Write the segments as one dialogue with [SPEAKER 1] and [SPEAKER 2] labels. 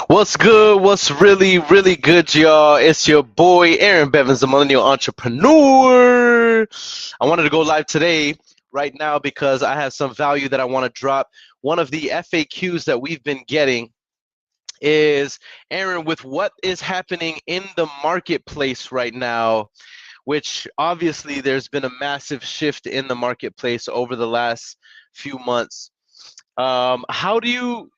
[SPEAKER 1] What's good? What's really good, y'all? It's your boy Aaron Bevins, the Millennial Entrepreneur. I wanted to go live today, right now, because I have some value that I want to drop. One of the FAQs that we've been getting is, Aaron, with what is happening in the marketplace right now, which obviously there's been a massive shift in the marketplace over the last few months. How do you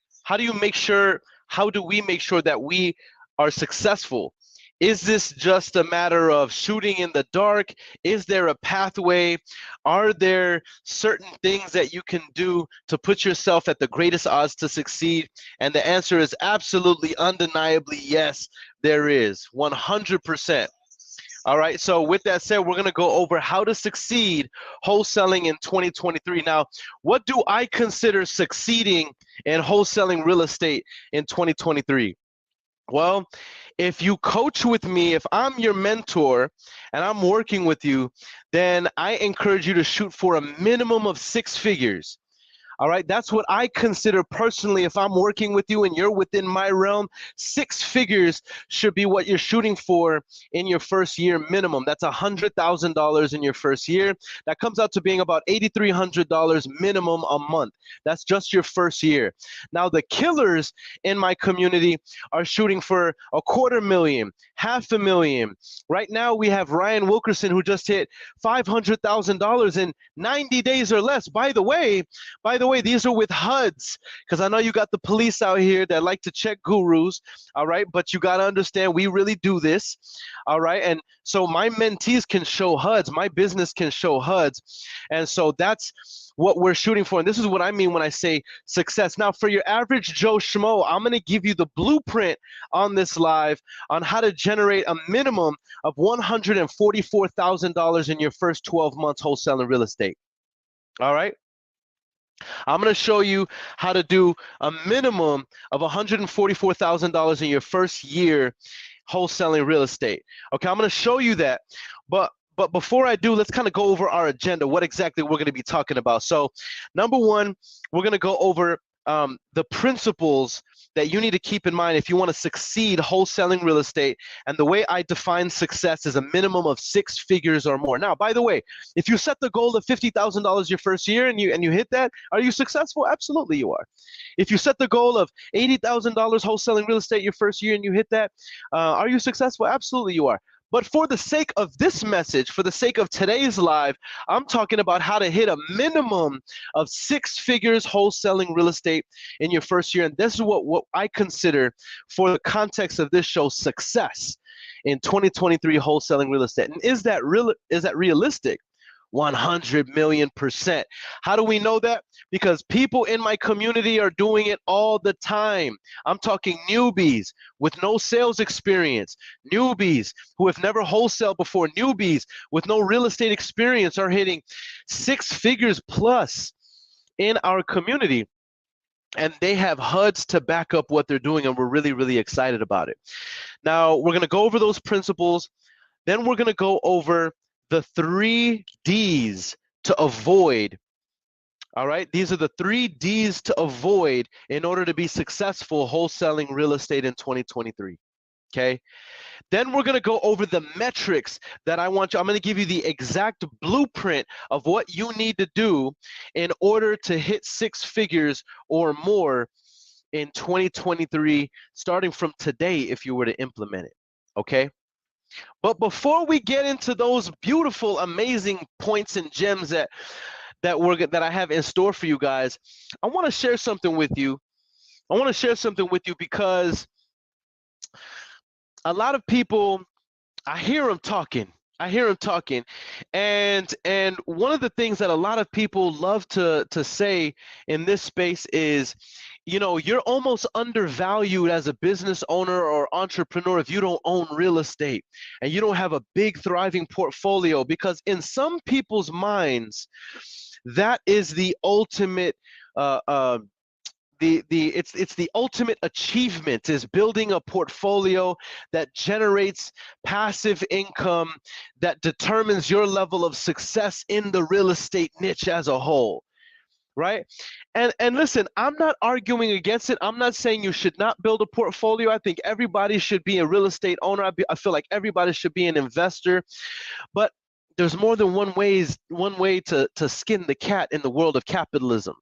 [SPEAKER 1] make sure? How do we make sure that we are successful? Is this just a matter of shooting in the dark? Is there a pathway? Are there certain things that you can do to put yourself at the greatest odds to succeed? And the answer is absolutely, undeniably yes, there is, 100%. All right, so with that said, we're going to go over how to succeed wholesaling in 2023. Now, what do I consider succeeding in wholesaling real estate in 2023? Well, if you coach with me, if I'm your mentor and I'm working with you, then I encourage you to shoot for a minimum of 6 figures. All right, that's what I consider personally. If I'm working with you and you're within my realm, 6 figures should be what you're shooting for in your first year minimum. That's $100,000 in your first year. That comes out to being about $8,300 minimum a month. That's just your first year. Now, the killers in my community are shooting for $250,000, $500,000. Right now, we have Ryan Wilkerson, who just hit $500,000 in 90 days or less. By the way, these are with HUDs, because I know you got the police out here that like to check gurus, all right? But you got to understand, we really do this, all right? And so my mentees can show HUDs, my business can show HUDs, and so that's what we're shooting for. And this is what I mean when I say success. Now, for your average Joe Schmo, I'm going to give you the blueprint on this live on how to generate a minimum of $144,000 in your first 12 months wholesaling real estate, all right? I'm going to show you how to do a minimum of $144,000 in your first year wholesaling real estate. Okay, I'm going to show you that. But before I do, let's kind of go over our agenda, what exactly we're going to be talking about. So, number one, we're going to go over the principles that you need to keep in mind if you want to succeed wholesaling real estate. And the way I define success is a minimum of 6 figures or more. Now, by the way, if you set the goal of $50,000 your first year and you hit that, are you successful? Absolutely, you are. If you set the goal of $80,000 wholesaling real estate your first year and you hit that, are you successful? Absolutely, you are. But for the sake of this message, for the sake of today's live, I'm talking about how to hit a minimum of 6 figures wholesaling real estate in your first year. And this is what I consider, for the context of this show, success in 2023 wholesaling real estate. And is that realistic? 100,000,000%. How do we know that? Because people in my community are doing it all the time. I'm talking newbies with no sales experience, newbies who have never wholesaled before, newbies with no real estate experience are hitting 6 figures plus in our community. And they have HUDs to back up what they're doing, and we're really excited about it. Now, we're going to go over those principles. Then we're going to go over the 3 Ds to avoid. All right, these are the 3 Ds to avoid in order to be successful wholesaling real estate in 2023. Okay, then we're going to go over the metrics that I'm going to give you the exact blueprint of what you need to do in order to hit 6 figures or more in 2023, starting from today if you were to implement it. Okay. But before we get into those beautiful, amazing points and gems that I have in store for you guys, I want to share something with you. Because a lot of people, I hear them talking, and one of the things that a lot of people love to say in this space is, you're almost undervalued as a business owner or entrepreneur if you don't own real estate and you don't have a big thriving portfolio, because in some people's minds, that is the ultimate it's the ultimate achievement, is building a portfolio that generates passive income that determines your level of success in the real estate niche as a whole. right? And listen, I'm not arguing against it. I'm not saying you should not build a portfolio. I think everybody should be a real estate owner. I feel like everybody should be an investor, but there's more than one way to skin the cat in the world of capitalism.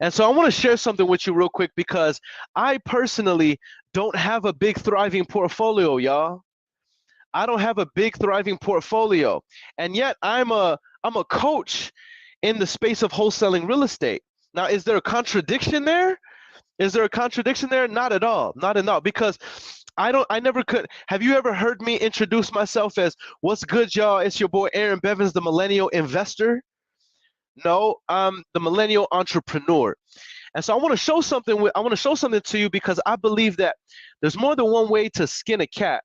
[SPEAKER 1] And so I want to share something with you real quick because I personally don't have a big thriving portfolio, y'all. I don't have a big thriving portfolio. And yet I'm a coach in the space of wholesaling real estate. Now, is there a contradiction there? Is there a contradiction there? Not at all. Not at all. Because I never could. Have you ever heard me introduce myself as, what's good, y'all? It's your boy Aaron Bevins, the millennial investor. No, I'm the millennial entrepreneur. And so I want to show something to you because I believe that there's more than one way to skin a cat.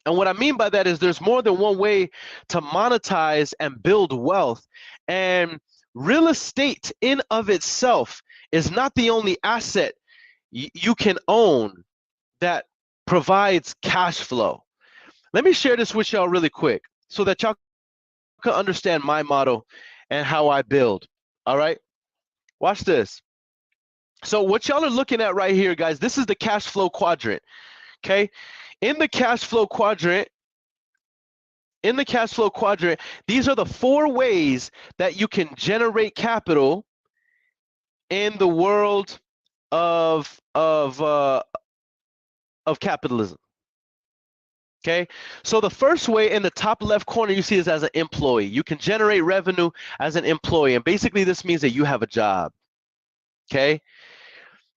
[SPEAKER 1] And what I mean by that is there's more than one way to monetize and build wealth. And real estate in of itself is not the only asset you can own that provides cash flow. Let me share this with y'all really quick so that y'all can understand my model and how I build. All right, watch this. So what y'all are looking at right here, guys, this is the cash flow quadrant. Okay, in the cash flow quadrant, these are the 4 ways that you can generate capital in the world of capitalism. Okay, so the first way in the top left corner you see is as an employee. You can generate revenue as an employee, and basically this means that you have a job. Okay,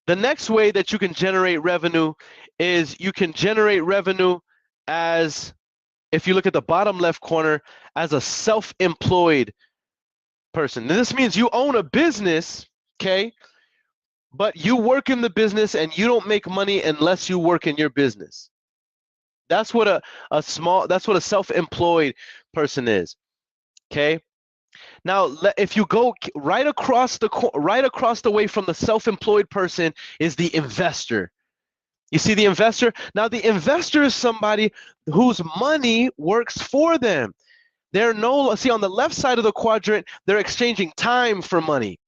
[SPEAKER 1] the next way that you can generate revenue is you can generate revenue as, if you look at the bottom left corner, as a self-employed person. Now, this means you own a business, okay, but you work in the business and you don't make money unless you work in your business. That's what that's what a self-employed person is. Okay. Now, if you go right across the way from the self-employed person is the investor. You see the investor? Now, the investor is somebody whose money works for them. See, on the left side of the quadrant, they're exchanging time for money.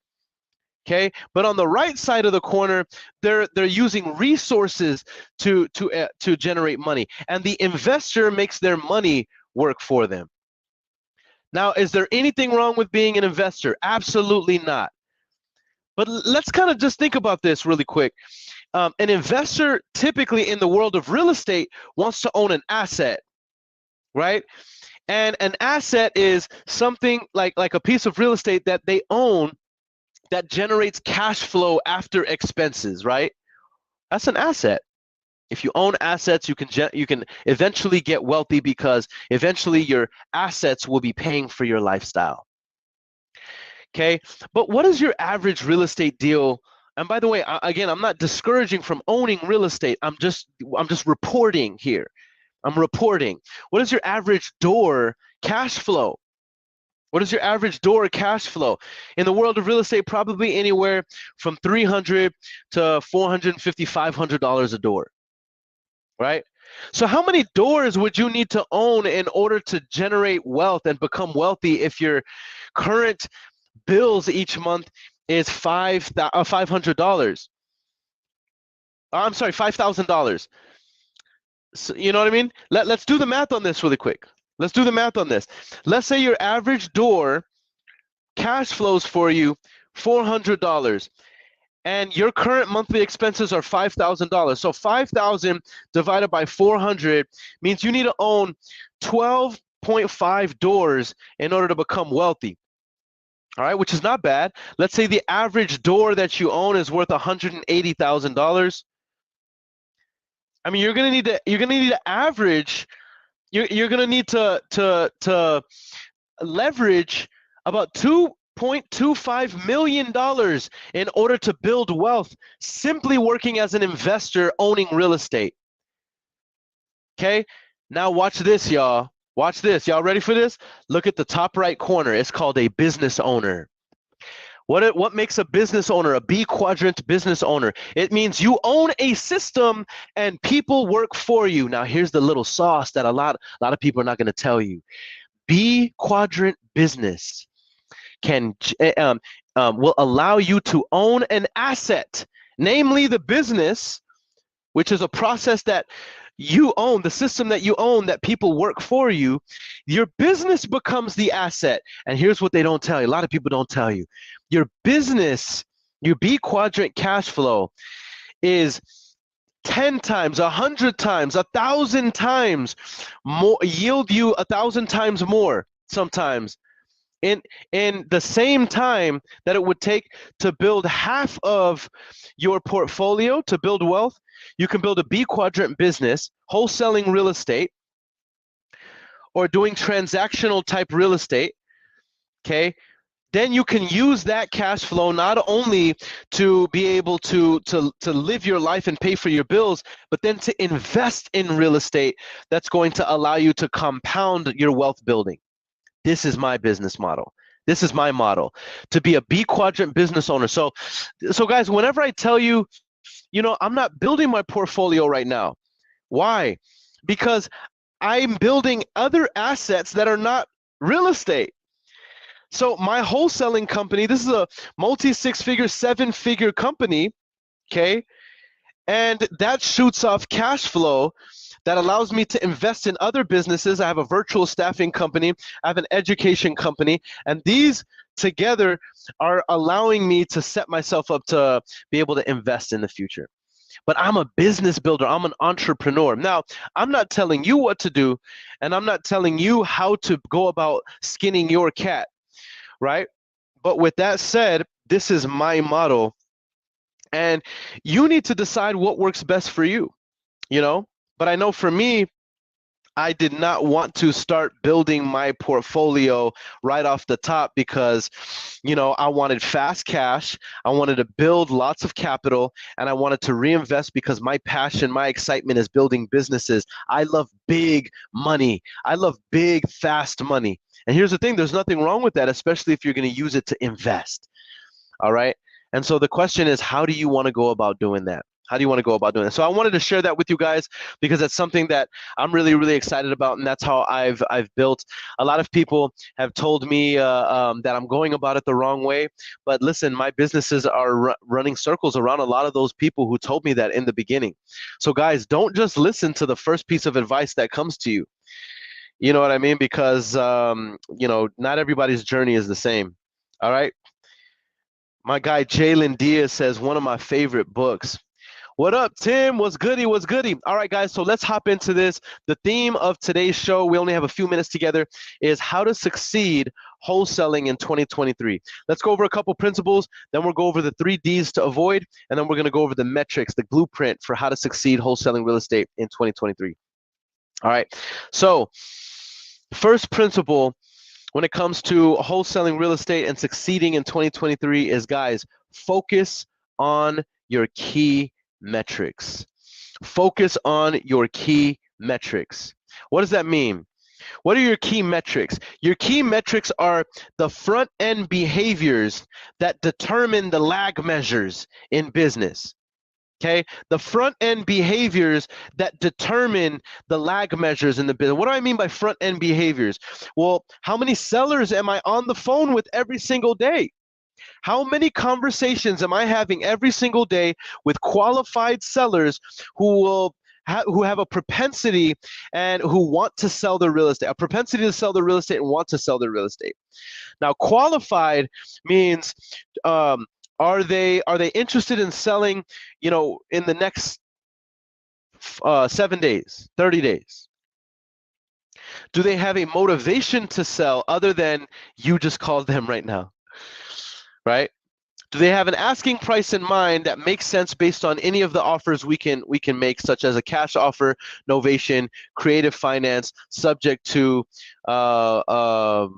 [SPEAKER 1] Okay, but on the right side of the corner, they're using resources to generate money, and the investor makes their money work for them. Now, is there anything wrong with being an investor? Absolutely not. But let's kind of just think about this really quick. An investor typically in the world of real estate wants to own an asset, right? And an asset is something like a piece of real estate that they own that generates cash flow after expenses, right? That's an asset. If you own assets, you can eventually get wealthy because eventually your assets will be paying for your lifestyle. Okay, but what is your average real estate deal? And by the way, again, I'm not discouraging from owning real estate. I'm just reporting here. I'm reporting. What is your average door cash flow? What is your average door cash flow? In the world of real estate, probably anywhere from $300 to $450, $500 a door, right? So how many doors would you need to own in order to generate wealth and become wealthy if your current bills each month is $500? I'm sorry, $5,000. So, you know what I mean? Let's do the math on this really quick. Let's do the math on this. Let's say your average door cash flows for you $400, and your current monthly expenses are $5,000. So 5,000 divided by 400 means you need to own 12.5 doors in order to become wealthy. All right, which is not bad. Let's say the average door that you own is worth $180,000. I mean, you're gonna need to average. You're gonna need to leverage about $2.25 million in order to build wealth simply working as an investor owning real estate. Okay, now watch this, y'all. Watch this. Y'all ready for this? Look at the top right corner. It's called a business owner. What makes a business owner, a B quadrant business owner? It means you own a system and people work for you. Now here's the little sauce that a lot of people are not going to tell you. B quadrant business can will allow you to own an asset, namely the business, which is a process that you own, the system that you own, that people work for you. Your business becomes the asset. And here's what they don't tell you. A lot of people don't tell you. Your business, your B quadrant cash flow is 10 times, 100 times, 1,000 times more, yield you 1,000 times more sometimes in the same time that it would take to build half of your portfolio to build wealth. You can build a B quadrant business, wholesaling real estate, or doing transactional type real estate. Okay, then you can use that cash flow not only to be able to live your life and pay for your bills, but then to invest in real estate that's going to allow you to compound your wealth building. This is my business model. This is my model, to be a B quadrant business owner. So guys, whenever I tell you, I'm not building my portfolio right now. Why? Because I'm building other assets that are not real estate. So my wholesaling company, this is a multi six-figure, seven-figure company, okay? And that shoots off cash flow that allows me to invest in other businesses. I have a virtual staffing company, I have an education company, and these together are allowing me to set myself up to be able to invest in the future. But I'm a business builder, I'm an entrepreneur. Now, I'm not telling you what to do, and I'm not telling you how to go about skinning your cat, right? But with that said, this is my model, and you need to decide what works best for you, But I know for me, I did not want to start building my portfolio right off the top because, I wanted fast cash. I wanted to build lots of capital, and I wanted to reinvest because my passion, my excitement is building businesses. I love big money. I love big, fast money. And here's the thing, there's nothing wrong with that, especially if you're going to use it to invest. All right. And so the question is, how do you want to go about doing that? How do you want to go about doing it? So I wanted to share that with you guys because that's something that I'm really, really excited about, and that's how I've built. A lot of people have told me that I'm going about it the wrong way, but listen, my businesses are running circles around a lot of those people who told me that in the beginning. So guys, don't just listen to the first piece of advice that comes to you. You know what I mean? Because not everybody's journey is the same. All right. My guy Jalen Diaz says one of my favorite books. What up, Tim? What's goody? What's goody? All right, guys, so let's hop into this. The theme of today's show, we only have a few minutes together, is how to succeed wholesaling in 2023. Let's go over a couple principles, then we'll go over the 3 Ds to avoid, and then we're going to go over the metrics, the blueprint for how to succeed wholesaling real estate in 2023. All right, so first principle when it comes to wholesaling real estate and succeeding in 2023 is, guys, focus on your key metrics. Focus on your key metrics. What does that mean? What are your key metrics? Your key metrics are the front end behaviors that determine the lag measures in business. Okay, the front end behaviors that determine the lag measures in the business. What do I mean by front end behaviors? Well, how many sellers am I on the phone with every single day? How many conversations am I having every single day with qualified sellers who have a propensity and who want to sell their real estate, a propensity to sell their real estate and want to sell their real estate? Now, qualified means are they interested in selling, in the next 7 days, 30 days? Do they have a motivation to sell other than you just called them right now? Right? Do they have an asking price in mind that makes sense based on any of the offers we can make, such as a cash offer, novation, creative finance, subject to or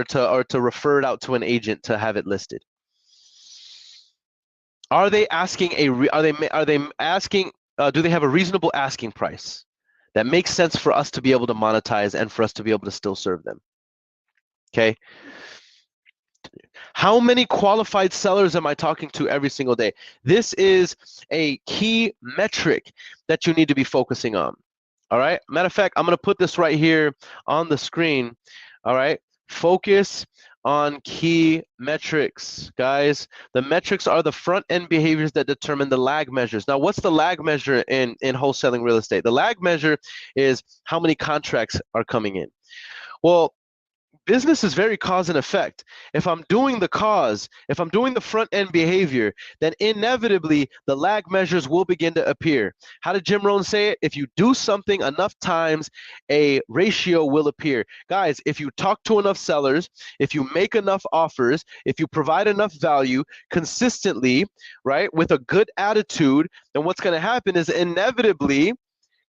[SPEAKER 1] to refer it out to an agent to have it listed? Are they asking do they have a reasonable asking price that makes sense for us to be able to monetize and for us to be able to still serve them? Okay. How many qualified sellers am I talking to every single day? This is a key metric that you need to be focusing on. All right. Matter of fact, I'm going to put this right here on the screen. All right. Focus on key metrics, guys. The metrics are the front end behaviors that determine the lag measures. Now, what's the lag measure in wholesaling real estate? The lag measure is how many contracts are coming in. Well, business is very cause and effect. If I'm doing the cause, if I'm doing the front end behavior, then inevitably the lag measures will begin to appear. How did Jim Rohn say it? If you do something enough times, a ratio will appear. Guys, if you talk to enough sellers, if you make enough offers, if you provide enough value consistently, right, with a good attitude, then what's going to happen is inevitably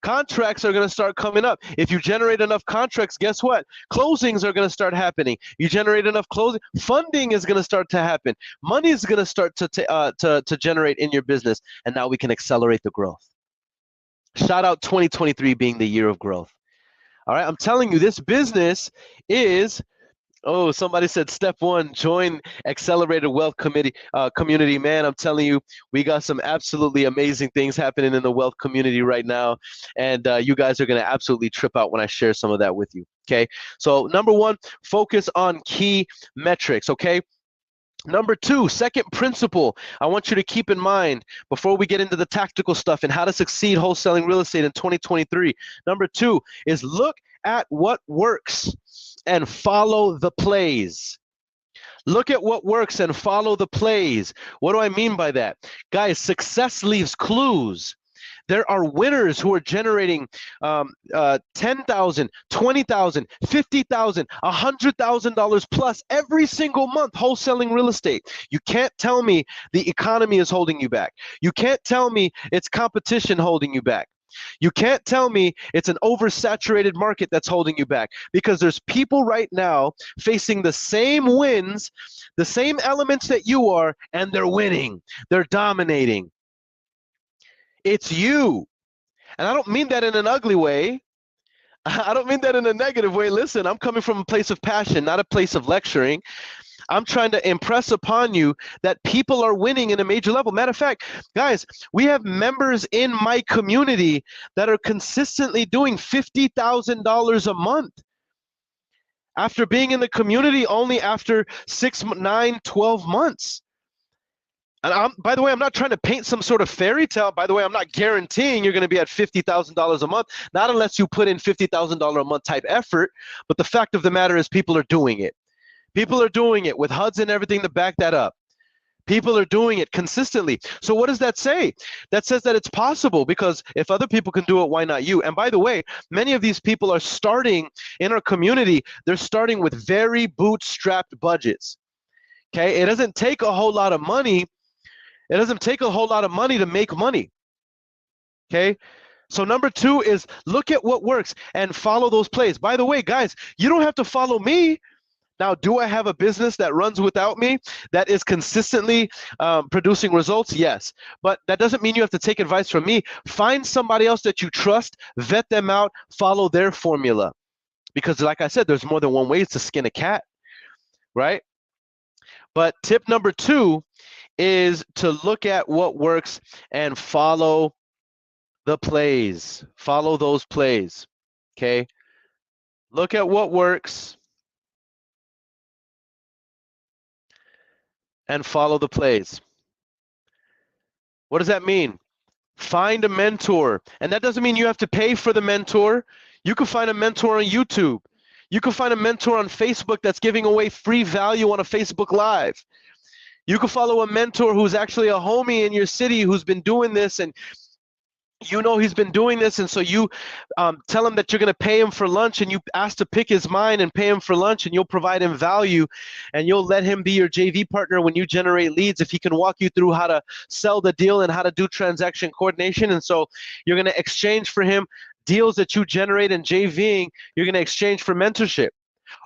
[SPEAKER 1] contracts are going to start coming up. If you generate enough contracts, guess what? Closings are going to start happening. You generate enough closing, funding is going to start to happen. Money is going to start to generate in your business, and now we can accelerate the growth. Shout out 2023 being the year of growth. All right, I'm telling you, this business is. Oh, somebody said step one, join Accelerated Wealth Community. Man, I'm telling you, we got some absolutely amazing things happening in the wealth community right now. And you guys are going to absolutely trip out when I share some of that with you. Okay. So number one, focus on key metrics. Okay. Number two, second principle I want you to keep in mind before we get into the tactical stuff and how to succeed wholesaling real estate in 2023. Number two is look at what works and follow the plays. Look at what works and follow the plays. What do I mean by that? Guys, success leaves clues. There are winners who are generating $10,000, $20,000, $50,000, $100,000 plus every single month wholesaling real estate. You can't tell me the economy is holding you back. You can't tell me it's competition holding you back. You can't tell me it's an oversaturated market that's holding you back, because there's people right now facing the same wins, the same elements that you are, and they're winning. They're dominating. It's you. And I don't mean that in an ugly way. I don't mean that in a negative way. Listen, I'm coming from a place of passion, not a place of lecturing. I'm trying to impress upon you that people are winning in a major level. Matter of fact, guys, we have members in my community that are consistently doing $50,000 a month after being in the community only after 6, 9, 12 months. And by the way, I'm not trying to paint some sort of fairy tale. By the way, I'm not guaranteeing you're going to be at $50,000 a month, not unless you put in $50,000 a month type effort. But the fact of the matter is people are doing it. People are doing it with HUDs and everything to back that up. People are doing it consistently. So what does that say? That says that it's possible, because if other people can do it, why not you? And by the way, many of these people are starting in our community. They're starting with very bootstrapped budgets. Okay, it doesn't take a whole lot of money. It doesn't take a whole lot of money to make money. Okay. So number two is look at what works and follow those plays. By the way, guys, you don't have to follow me. Now, do I have a business that runs without me that is consistently producing results? Yes. But that doesn't mean you have to take advice from me. Find somebody else that you trust, vet them out, follow their formula. Because like I said, there's more than one way to skin a cat, right? But tip number two is to look at what works and follow the plays. Follow those plays, okay? Look at what works and follow the plays. What does that mean? Find a mentor. And that doesn't mean you have to pay for the mentor. You can find a mentor on YouTube. You can find a mentor on Facebook that's giving away free value on a Facebook Live. You can follow a mentor who's actually a homie in your city who's been doing this, and you know he's been doing this, and so you tell him that you're going to pay him for lunch, and you ask to pick his mind and pay him for lunch, and you'll provide him value, and you'll let him be your JV partner when you generate leads if he can walk you through how to sell the deal and how to do transaction coordination. And so you're going to exchange for him deals that you generate in JVing. You're going to exchange for mentorship.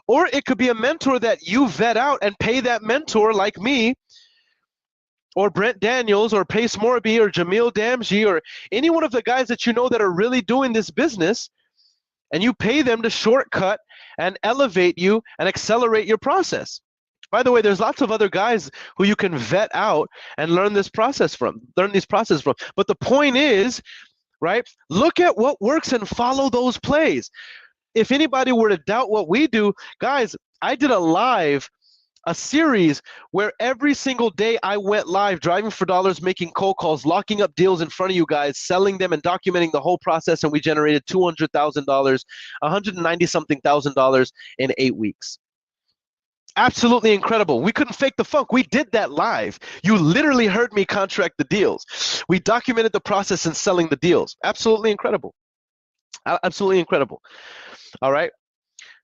[SPEAKER 1] Or it could be a mentor that you vet out and pay that mentor, like me, or Brent Daniels, or Pace Morby, or Jamil Damji, or any one of the guys that you know that are really doing this business, and you pay them to shortcut and elevate you and accelerate your process. By the way, there's lots of other guys who you can vet out and learn these processes from. But the point is, right, look at what works and follow those plays. If anybody were to doubt what we do, guys, I did a live a series where every single day I went live, driving for dollars, making cold calls, locking up deals in front of you guys, selling them and documenting the whole process, and we generated $200,000, $190-something thousand in 8 weeks. Absolutely incredible. We couldn't fake the funk. We did that live. You literally heard me contract the deals. We documented the process in selling the deals. Absolutely incredible. Absolutely incredible. All right.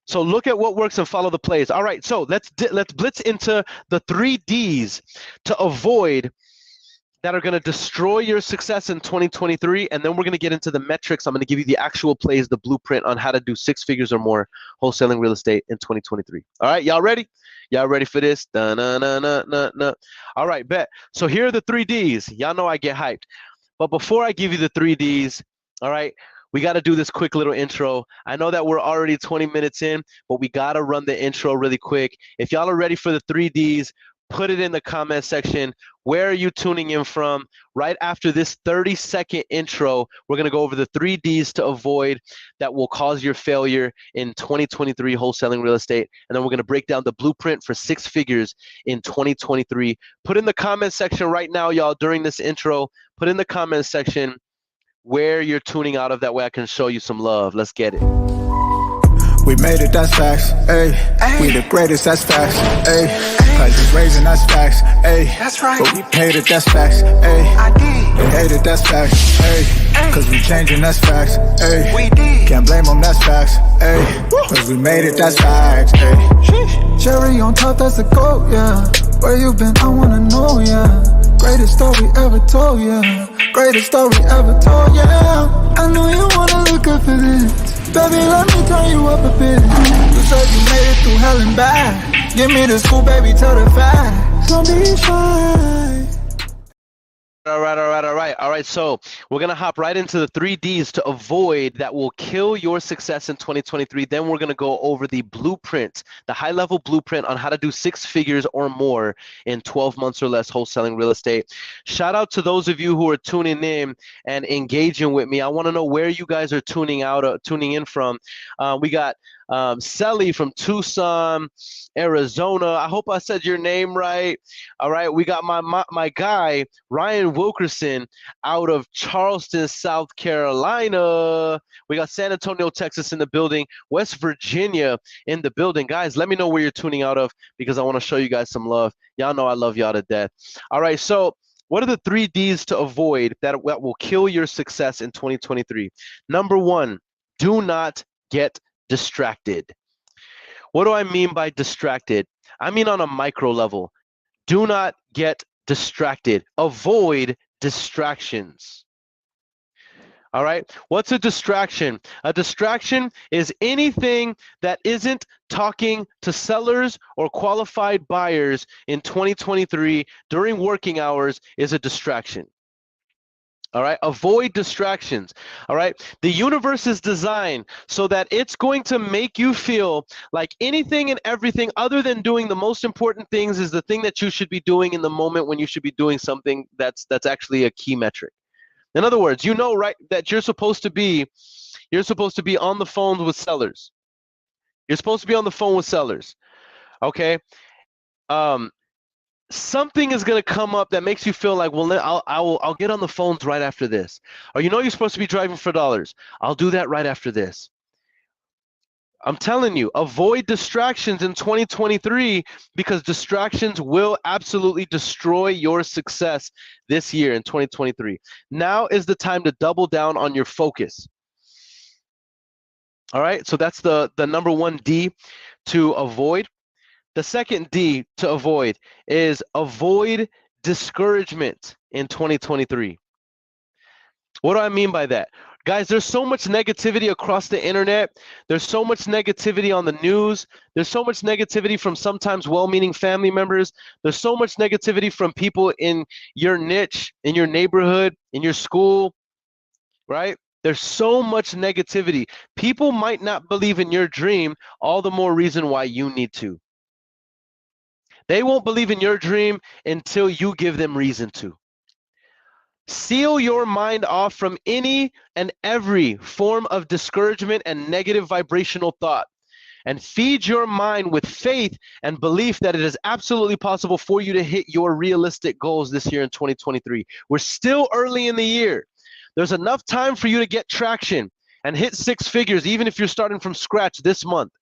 [SPEAKER 1] So look at what works and follow the plays. All right, so let's blitz into the 3 Ds to avoid that are going to destroy your success in 2023, and then we're going to get into the metrics. I'm going to give you the actual plays, the blueprint on how to do 6 figures or more wholesaling real estate in 2023. All right, y'all ready? Y'all ready for this? Da-na-na-na-na-na. All right, bet. So here are the 3 Ds. Y'all know I get hyped. But before I give you the 3 Ds, all right, we got to do this quick little intro. I know that we're already 20 minutes in, but we got to run the intro really quick. If y'all are ready for the 3 Ds, put it in the comment section. Where are you tuning in from? Right after this 30-second intro, we're going to go over the 3 Ds to avoid that will cause your failure in 2023 wholesaling real estate. And then we're going to break down the blueprint for 6 figures in 2023. Put in the comment section right now, y'all, during this intro. Put in the comment section where you're tuning out of, that way I can show you some love. Let's get it.
[SPEAKER 2] We made it, that's facts, ayy. We the greatest, that's facts, ayy. Prices raising, that's facts, ayy. That's right. But we paid it, that's facts, ayy. I did. They hate it, that's facts, ayy. Cause we changing, that's facts, ayy. We did. Can't blame them, that's facts, ayy. Cause we made it, that's facts, ayy. Cherry on top, that's the goat, yeah. Where you been, I wanna know, yeah. Greatest story ever told, yeah. Greatest story ever told, yeah. I know you wanna look up for this. Baby, let me turn you up a bit. You said you made it through hell and back. Give me the scoop, baby, tell the facts. Don't be shy.
[SPEAKER 1] All right. So we're going to hop right into the 3 Ds to avoid that will kill your success in 2023. Then we're going to go over the blueprint, the high-level blueprint on how to do 6 figures or more in 12 months or less wholesaling real estate. Shout out to those of you who are tuning in and engaging with me. I want to know where you guys are tuning in from. We got Selly from Tucson, Arizona. I hope I said your name right. All right. We got my guy, Ryan Wilkerson, out of Charleston, South Carolina. We got San Antonio, Texas in the building, West Virginia in the building. Guys, let me know where you're tuning out of, because I want to show you guys some love. Y'all know I love y'all to death. All right. So what are the 3 Ds to avoid that will kill your success in 2023? Number 1, do not get distracted. What do I mean by distracted? I mean on a micro level. Do not get distracted. Avoid distractions. All right? What's a distraction? A distraction is anything that isn't talking to sellers or qualified buyers in 2023 during working hours is a distraction. All right, avoid distractions. All right, the universe is designed so that it's going to make you feel like anything and everything other than doing the most important things is the thing that you should be doing in the moment when you should be doing something that's actually a key metric. In other words, you know, right, that you're supposed to be on the phone with sellers. You're supposed to be on the phone with sellers. Okay. Something is going to come up that makes you feel like, well, I'll get on the phones right after this. Or you know you're supposed to be driving for dollars. I'll do that right after this. I'm telling you, avoid distractions in 2023, because distractions will absolutely destroy your success this year in 2023. Now is the time to double down on your focus. All right, so that's the number 1 D to avoid. The second D to avoid is avoid discouragement in 2023. What do I mean by that? Guys, there's so much negativity across the internet. There's so much negativity on the news. There's so much negativity from sometimes well-meaning family members. There's so much negativity from people in your niche, in your neighborhood, in your school, right? There's so much negativity. People might not believe in your dream, all the more reason why you need to. They won't believe in your dream until you give them reason to. Seal your mind off from any and every form of discouragement and negative vibrational thought. and feed your mind with faith and belief that it is absolutely possible for you to hit your realistic goals this year in 2023. We're still early in the year. There's enough time for you to get traction and hit six figures, even if you're starting from scratch this month.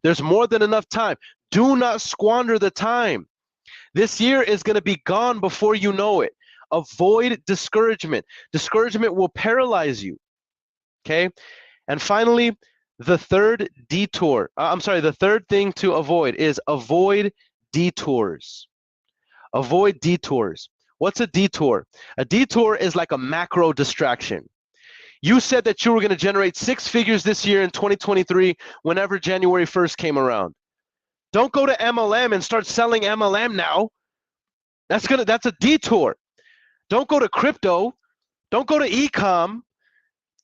[SPEAKER 1] There's more than enough time. Do not squander the time. This year is going to be gone before you know it. Avoid discouragement. Discouragement will paralyze you. Okay? And finally, the third thing to avoid is avoid detours. Avoid detours. What's a detour? A detour is like a macro distraction. You said that you were going to generate six figures this year in 2023 whenever January 1st came around. Don't go to MLM and start selling MLM now. That's a detour. Don't go to crypto. Don't go to e-com.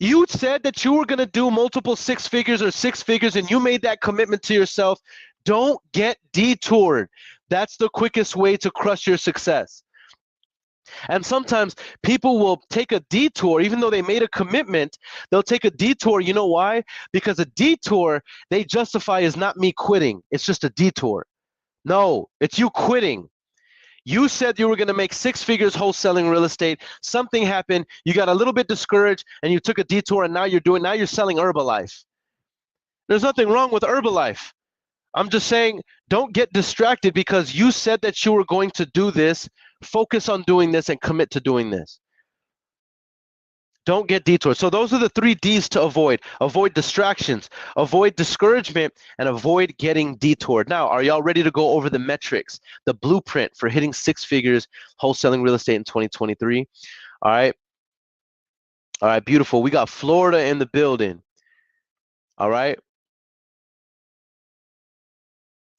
[SPEAKER 1] You said that you were going to do multiple six figures or six figures, and you made that commitment to yourself. Don't get detoured. That's the quickest way to crush your success. And sometimes people will take a detour, even though they made a commitment, they'll take a detour. You know why? Because a detour, they justify is not me quitting. It's just a detour. No, it's you quitting. You said you were going to make six figures wholesaling real estate. Something happened. You got a little bit discouraged and you took a detour, and now you're selling Herbalife. There's nothing wrong with Herbalife. I'm just saying, don't get distracted because you said that you were going to do this. Focus on doing this and commit to doing this. Don't get detoured. So those are the 3 D's to avoid. Avoid distractions, avoid discouragement, and avoid getting detoured. Now, are y'all ready to go over the metrics, the blueprint for hitting six figures wholesaling real estate in 2023? All right. All right, beautiful. We got Florida in the building. All right.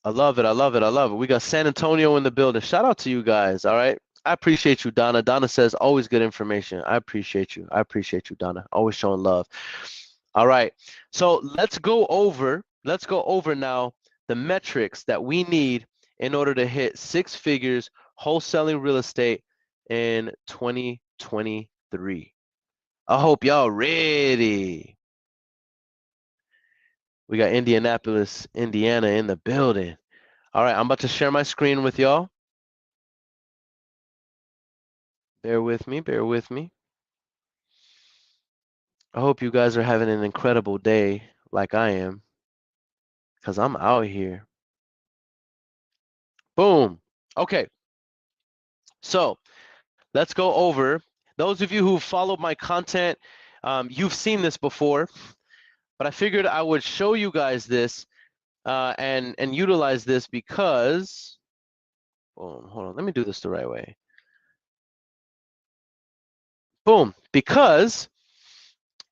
[SPEAKER 1] I love it. I love it. I love it. We got San Antonio in the building. Shout out to you guys. All right. I appreciate you, Donna. Donna says always good information. I appreciate you. I appreciate you, Donna. Always showing love. All right. So let's go over now the metrics that we need in order to hit six figures wholesaling real estate in 2023. I hope y'all ready. We got Indianapolis, Indiana in the building. All right, I'm about to share my screen with y'all. Bear with me, bear with me. I hope you guys are having an incredible day like I am, because I'm out here. Boom. Okay. So let's go over. Those of you who followed my content, you've seen this before, but I figured I would show you guys this and utilize this because, boom, hold on, let me do this the right way. Boom, because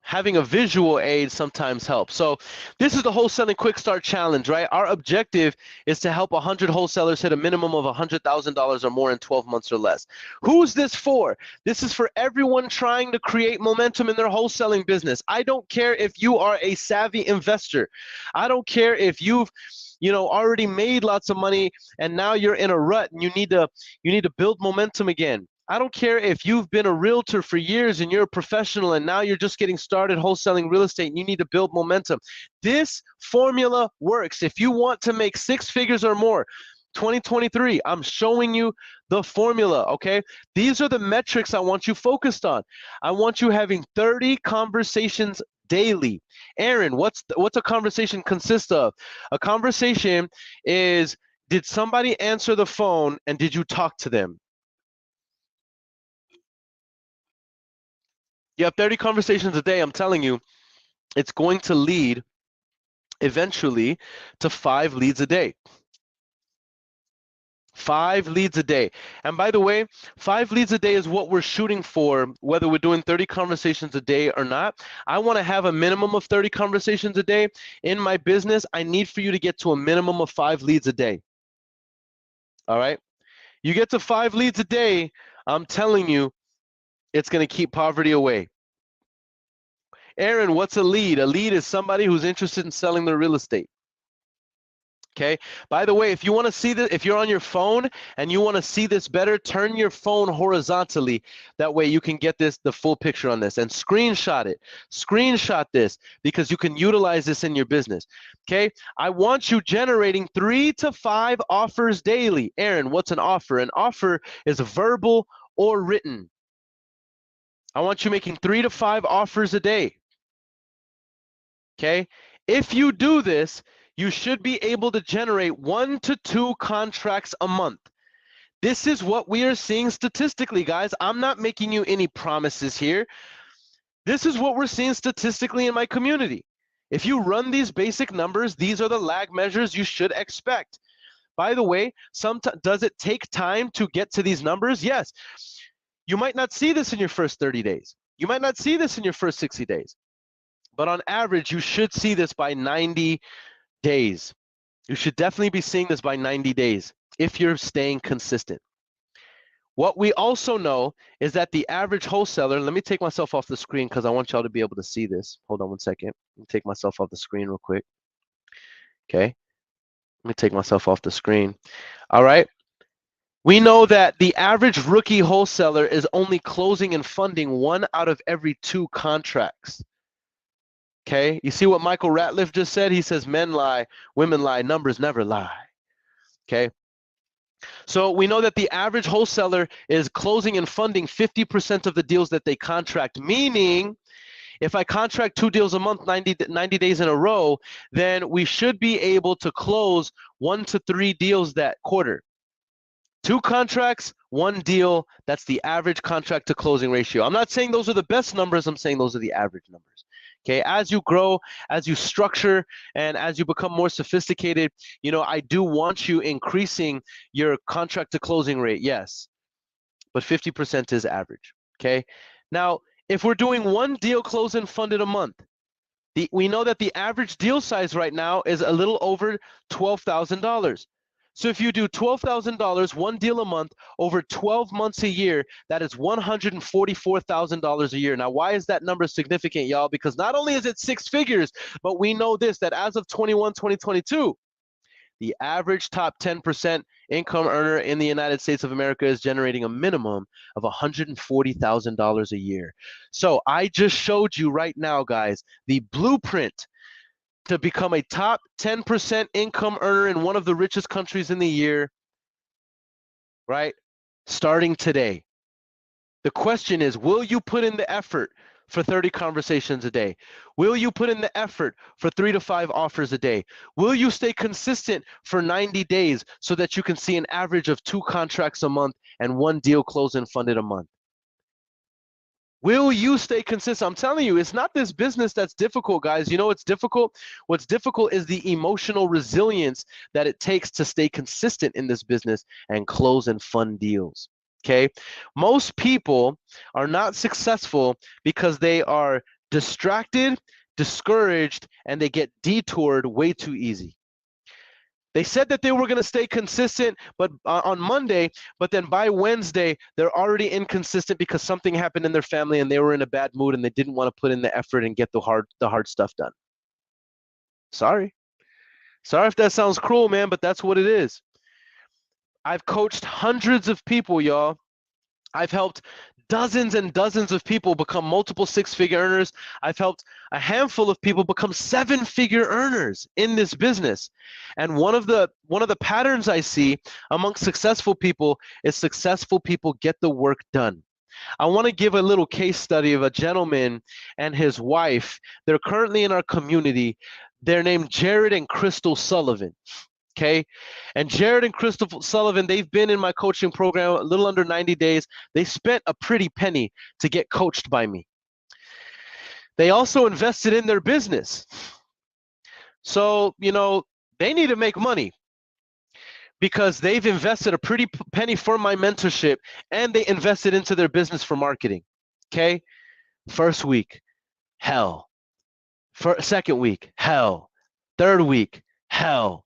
[SPEAKER 1] having a visual aid sometimes helps. So this is the Wholesaling Quick Start Challenge, right? Our objective is to help 100 wholesalers hit a minimum of $100,000 or more in 12 months or less. Who's this for? This is for everyone trying to create momentum in their wholesaling business. I don't care if you are a savvy investor. I don't care if you've already made lots of money and now you're in a rut and you need to build momentum again. I don't care if you've been a realtor for years and you're a professional and now you're just getting started wholesaling real estate and you need to build momentum. This formula works. If you want to make six figures or more, 2023, I'm showing you the formula, okay? These are the metrics I want you focused on. I want you having 30 conversations daily. Aaron, what's a conversation consist of? A conversation is, did somebody answer the phone and did you talk to them? You have 30 conversations a day, I'm telling you, it's going to lead eventually to 5 leads a day. 5 leads a day. And by the way, 5 leads a day is what we're shooting for, whether we're doing 30 conversations a day or not. I want to have a minimum of 30 conversations a day. In my business, I need for you to get to a minimum of 5 leads a day. All right? You get to 5 leads a day, I'm telling you, it's going to keep poverty away. Aaron, what's a lead? A lead is somebody who's interested in selling their real estate. Okay. By the way, if you want to see this, if you're on your phone and you want to see this better, turn your phone horizontally. That way you can get the full picture on this, and screenshot it. Screenshot this because you can utilize this in your business. Okay. I want you generating 3 to 5 offers daily. Aaron, what's an offer? An offer is verbal or written. I want you making 3 to 5 offers a day. Okay. If you do this, you should be able to generate 1 to 2 contracts a month. This is what we are seeing statistically, guys. I'm not making you any promises here. This is what we're seeing statistically in my community. If you run these basic numbers, these are the lag measures you should expect. By the way, does it take time to get to these numbers? Yes. You might not see this in your first 30 days. You might not see this in your first 60 days. But on average, you should see this by 90 days. You should definitely be seeing this by 90 days if you're staying consistent. What we also know is that the average wholesaler, let me take myself off the screen because I want y'all to be able to see this. Hold on one second. Let me take myself off the screen real quick. Okay. Let me take myself off the screen. All right. We know that the average rookie wholesaler is only closing and funding 1 out of every 2 contracts. Okay, you see what Michael Ratliff just said? He says men lie, women lie, numbers never lie. Okay, so we know that the average wholesaler is closing and funding 50% of the deals that they contract, meaning if I contract 2 deals a month, 90 days in a row, then we should be able to close 1 to 3 deals that quarter. 2 contracts, 1 deal, that's the average contract to closing ratio. I'm not saying those are the best numbers, I'm saying those are the average numbers. Okay, as you grow, as you structure, and as you become more sophisticated, you know, I do want you increasing your contract to closing rate, yes, but 50% is average. Okay, now if we're doing 1 deal closed and funded a month, we know that the average deal size right now is a little over $12,000. So if you do $12,000, 1 deal a month, over 12 months a year, that is $144,000 a year. Now, why is that number significant, y'all? Because not only is it 6 figures, but we know this, that as of 2022, the average top 10% income earner in the United States of America is generating a minimum of $140,000 a year. So I just showed you right now, guys, the blueprint to become a top 10% income earner in one of the richest countries in the year, right? Starting today. The question is, will you put in the effort for 30 conversations a day? Will you put in the effort for 3 to 5 offers a day? Will you stay consistent for 90 days so that you can see an average of 2 contracts a month and 1 deal closed and funded a month? Will you stay consistent? I'm telling you, it's not this business that's difficult, guys. You know what's difficult? What's difficult is the emotional resilience that it takes to stay consistent in this business and close and fund deals. Okay? Most people are not successful because they are distracted, discouraged, and they get detoured way too easy. They said that they were going to stay consistent, but on Monday, but then by Wednesday, they're already inconsistent because something happened in their family and they were in a bad mood and they didn't want to put in the effort and get the hard stuff done. Sorry if that sounds cruel, man, but that's what it is. I've coached hundreds of people, y'all. I've helped dozens and dozens of people become multiple 6-figure earners. I've helped a handful of people become 7-figure earners in this business. And one of the patterns I see amongst successful people is successful people get the work done. I want to give a little case study of a gentleman and his wife. They're currently in our community. They're named Jared and Crystal Sullivan. Okay, and Jared and Crystal Sullivan, they've been in my coaching program a little under 90 days. They spent a pretty penny to get coached by me. They also invested in their business. So, you know, they need to make money because they've invested a pretty penny for my mentorship and they invested into their business for marketing. Okay, first week, hell. Second week, hell. Third week, hell.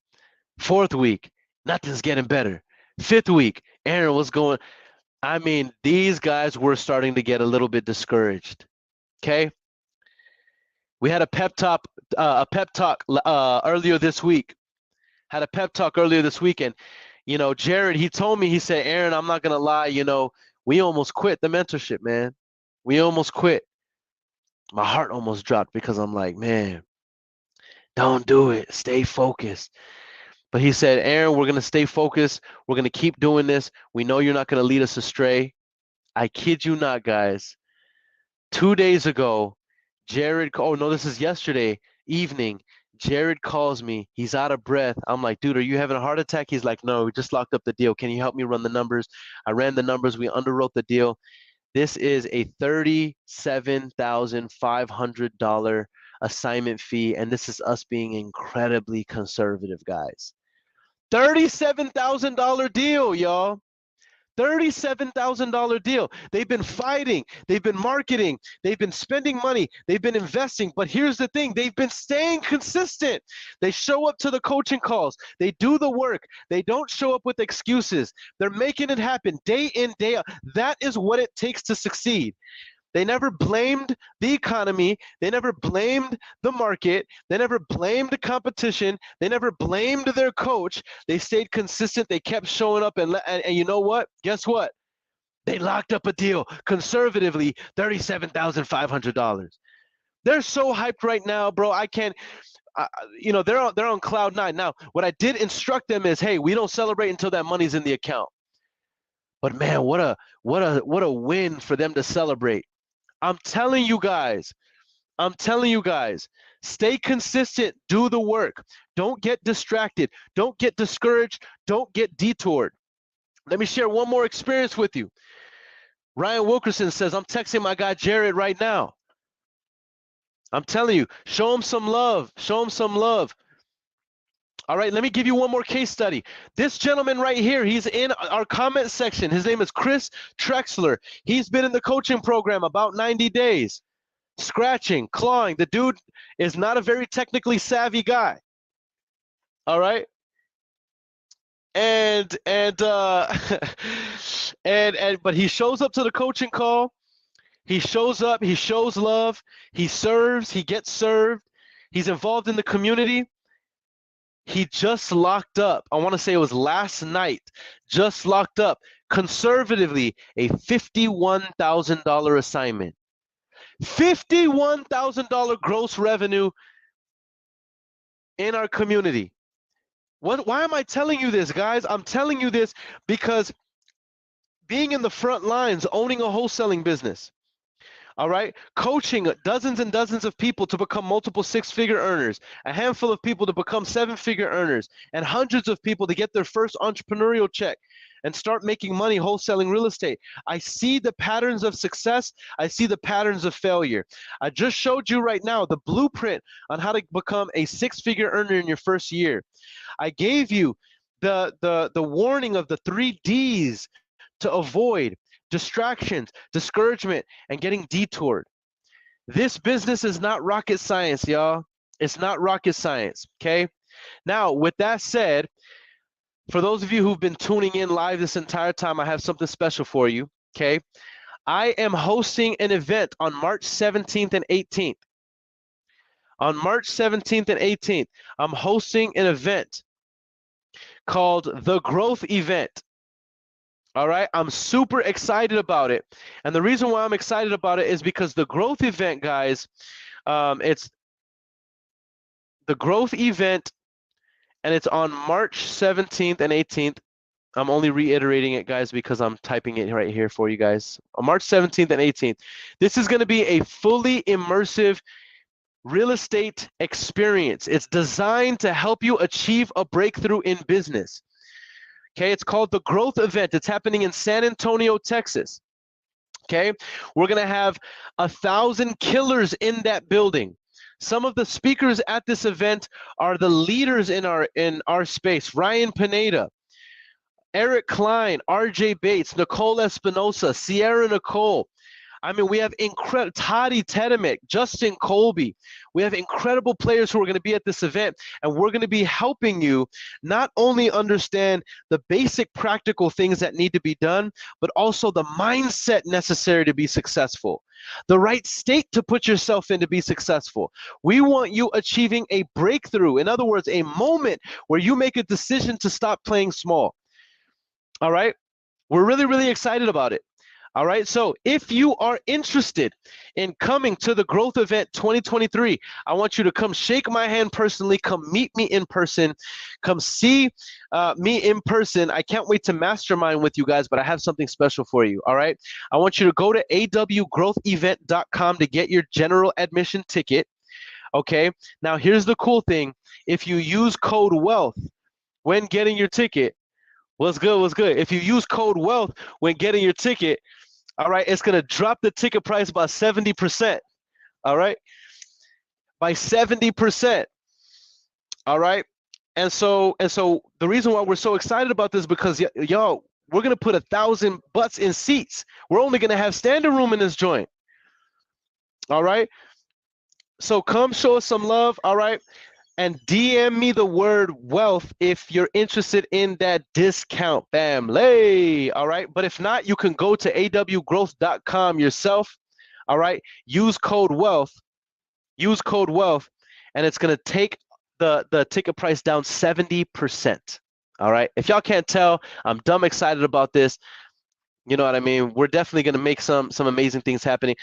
[SPEAKER 1] 4th week, nothing's getting better. 5th week, Aaron, what's going? I mean, these guys were starting to get a little bit discouraged. Okay, we had a pep talk earlier this week. had a pep talk earlier this weekend. You know, Jared, he told me, he said, Aaron, I'm not going to lie, you know, we almost quit the mentorship, man. We almost quit. My heart almost dropped because I'm like, man, don't do it. Stay focused. But he said, Aaron, we're going to stay focused. We're going to keep doing this. We know you're not going to lead us astray. I kid you not, guys. 2 days ago, Jared, oh no, this is yesterday evening. Jared calls me. He's out of breath. I'm like, dude, are you having a heart attack? He's like, no, we just locked up the deal. Can you help me run the numbers? I ran the numbers. We underwrote the deal. This is a $37,500 assignment fee, and this is us being incredibly conservative, guys. $37,000 deal, y'all. $37,000 deal. They've been fighting. They've been marketing. They've been spending money. They've been investing. But here's the thing. They've been staying consistent. They show up to the coaching calls. They do the work. They don't show up with excuses. They're making it happen day in, day out. That is what it takes to succeed. They never blamed the economy. They never blamed the market. They never blamed the competition. They never blamed their coach. They stayed consistent. They kept showing up. And you know what? Guess what? They locked up a deal conservatively, $37,500. They're so hyped right now, bro. I can't. You know, they're on cloud nine. Now, what I did instruct them is, hey, we don't celebrate until that money's in the account. But man, what a win for them to celebrate. I'm telling you guys, stay consistent, do the work. Don't get distracted. Don't get discouraged. Don't get detoured. Let me share one more experience with you. Ryan Wilkerson says, I'm texting my guy Jared right now. I'm telling you, show him some love. Show him some love. All right, let me give you one more case study. This gentleman right here, he's in our comment section. His name is Chris Trexler. He's been in the coaching program about 90 days. Scratching, clawing. The dude is not a very technically savvy guy. All right? And but he shows up to the coaching call. He shows up, he shows love, he serves, he gets served. He's involved in the community. He just locked up, I want to say it was last night, just locked up conservatively a $51,000 assignment. $51,000 gross revenue in our community. Why am I telling you this, guys? I'm telling you this because being in the front lines, owning a wholesaling business, all right, coaching dozens and dozens of people to become multiple six-figure earners, a handful of people to become seven-figure earners, and hundreds of people to get their first entrepreneurial check and start making money wholesaling real estate. I see the patterns of success. I see the patterns of failure. I just showed you right now the blueprint on how to become a six-figure earner in your first year. I gave you the warning of the 3 Ds to avoid: distractions, discouragement, and getting detoured. This business is not rocket science, y'all. It's not rocket science, okay? Now, with that said, for those of you who've been tuning in live this entire time, I have something special for you, okay? I am hosting an event on March 17th and 18th. On March 17th and 18th, I'm hosting an event called The Growth Event. All right, I'm super excited about it. And the reason why I'm excited about it is because the growth event, guys, it's the growth event, and it's on March 17th and 18th. I'm only reiterating it, guys, because I'm typing it right here for you guys. On March 17th and 18th. This is going to be a fully immersive real estate experience. It's designed to help you achieve a breakthrough in business. Okay, it's called the Growth Event. It's happening in San Antonio, Texas. Okay, we're gonna have 1,000 killers in that building. Some of the speakers at this event are the leaders in our space: Ryan Pineda, Eric Klein, RJ Bates, Nicole Espinosa, Sierra Nicole. I mean, we have incredible Toddy Tedemek, Justin Colby. We have incredible players who are going to be at this event, and we're going to be helping you not only understand the basic practical things that need to be done, but also the mindset necessary to be successful, the right state to put yourself in to be successful. We want you achieving a breakthrough. In other words, a moment where you make a decision to stop playing small. All right? We're really, really excited about it. All right, so if you are interested in coming to the Growth Event 2023, I want you to come shake my hand personally, come meet me in person, come see me in person. I can't wait to mastermind with you guys, but I have something special for you, all right? I want you to go to awgrowthevent.com to get your general admission ticket, okay? Now, here's the cool thing. If you use code WEALTH when getting your ticket, what's good, what's good? If you use code WEALTH when getting your ticket, all right, it's going to drop the ticket price by 70%, all right? By 70%, all right? And so the reason why we're so excited about this because, y'all, we're going to put 1,000 butts in seats. We're only going to have standing room in this joint, all right? So come show us some love, all right? And DM me the word wealth if you're interested in that discount, family. All right. But if not, you can go to awgrowth.com yourself. All right. Use code wealth. Use code wealth. And it's going to take the ticket price down 70%. All right. If y'all can't tell, I'm dumb excited about this. You know what I mean? We're definitely going to make some amazing things happen.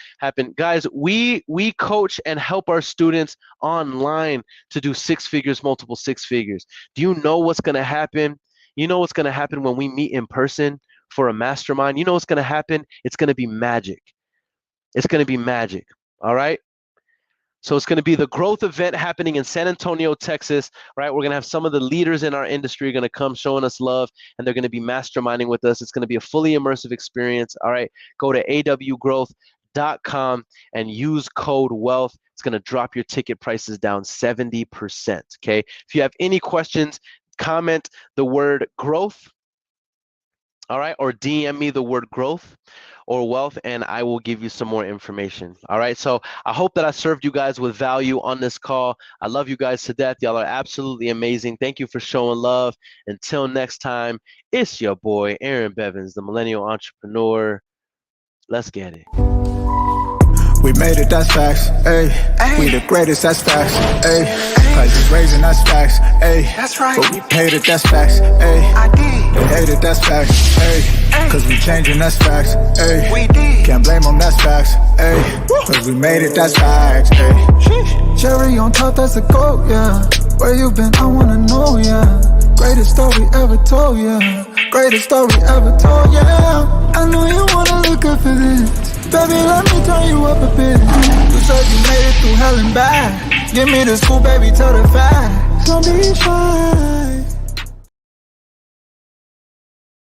[SPEAKER 1] Guys, we coach and help our students online to do 6 figures, multiple 6 figures. Do you know what's going to happen? You know what's going to happen when we meet in person for a mastermind? You know what's going to happen? It's going to be magic. It's going to be magic. All right? So it's going to be the Growth Event happening in San Antonio, Texas, right? We're going to have some of the leaders in our industry going to come showing us love, and they're going to be masterminding with us. It's going to be a fully immersive experience, all right? Go to awgrowth.com and use code WEALTH. It's going to drop your ticket prices down 70%, okay? If you have any questions, comment the word growth, all right? Or DM me the word growth or wealth, and I will give you some more information. All right, so I hope that I served you guys with value on this call. I love you guys to death. Y'all are absolutely amazing. Thank you for showing love. Until next time, it's your boy, Aaron Bevins, the Millennial Entrepreneur. Let's get it.
[SPEAKER 2] We made it, that's facts, ayy. We the greatest, that's facts, ayy. Prices raising, that's facts, ayy. That's right. But we paid it, that's facts, ayy. I did. They hate it, that's facts, ayy. Cause we changing, that's facts, ayy. We did. Can't blame them, that's facts, ayy. Cause we made it, that's facts, ayy. Cherry on top, that's a goat, yeah. Where you been, I wanna know, yeah. Greatest story ever told, yeah. Greatest story ever told, yeah. I know you wanna look up for this. Baby, let me turn you up a bit. You said you made it through hell and back. Give me the scoop, baby, tell the facts. Don't be shy.